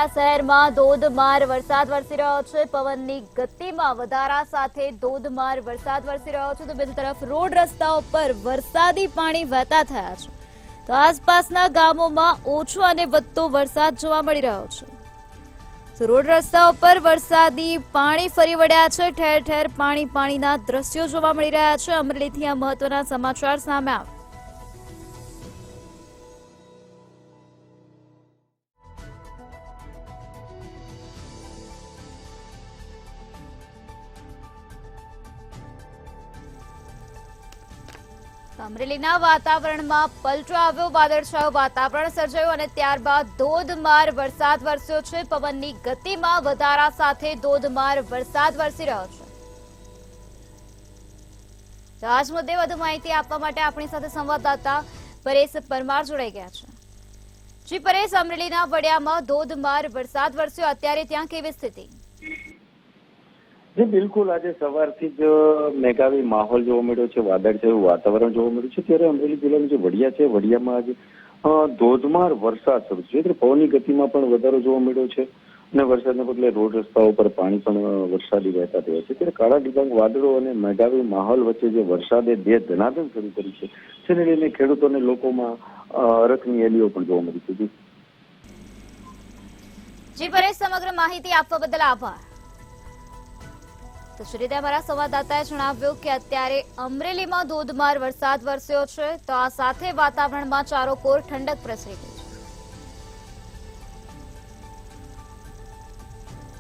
આ શહેરમાં ધોધમાર વરસાદ વરસી રહ્યો છે. પવનની ગતિમાં વધારા સાથે ધોધમાર વરસાદ વરસી રહ્યો છે. તો બીજી તરફ રોડ રસ્તાઓ પર વરસાદી પાણી વહેતા થયા છે. તો આસપાસના ગામોમાં ઓછો અને વધતો વરસાદ જોવા મળી રહ્યો છે. તો રોડ રસ્તાઓ પર વરસાદી પાણી ફરી વળ્યા છે. ઠેર ઠેર પાણીના દ્રશ્યો જોવા મળી રહ્યા છે. અમરેલીથી આ મહત્વના સમાચાર સામે આવ્યા. અમરેલીના વાતાવરણમાં પલટો આવ્યો. વાદળછાયું વાતાવરણ સર્જાયું અને ત્યારબાદ ધોધમાર વરસાદ વરસ્યો છે. પવનની ગતિમાં વધારા સાથે ધોધમાર વરસાદ વરસી રહ્યો છે. તો આજ મુદ્દે વધુ માહિતી આપવા માટે આપણી સાથે સંવાદદાતા પરેશ પરમાર જોડાઈ ગયા છે. જી પરેશ, અમરેલીના વડિયામાં ધોધમાર વરસાદ વરસ્યો. અત્યારે ત્યાં કેવી સ્થિતિ? જી બિલકુલ, આજે સવારથી જ મેઘાવી માહોલ જોવા મળ્યો છે, વાદળછાયું વાતાવરણ જોવા મળ્યું છે. ત્યારે અમરેલી જિલ્લાનું જે વડિયા છે, વડિયામાં આજે ધોધમાર વરસાદ શરૂ છે. એટલે પવનની ગતિમાં પણ વધારો જોવા મળ્યો છે અને વરસાદને પગલે રોડ રસ્તાઓ પર પાણી પણ વરસાદી વહેતા થયા છે. ત્યારે કાળા ડિબાંગ વાદળો અને મેઘાવી માહોલ વચ્ચે જે વરસાદે ધનાધન શરૂ કરી છે, તેને લઈને ખેડૂતોને લોકોમાં હરખની એલીઓ પણ જોવા મળી છે. જી પરેશ, સમગ્ર માહિતી આપવા બદલ આભાર. તો શ્રીતે અમારા સંવાદદાતાએ જણાવ્યું કે અત્યારે અમરેલીમાં ધોધમાર વરસાદ વરસ્યો છે. તો આ સાથે વાતાવરણમાં ચારોકોર ઠંડક પ્રસરી ગઈ.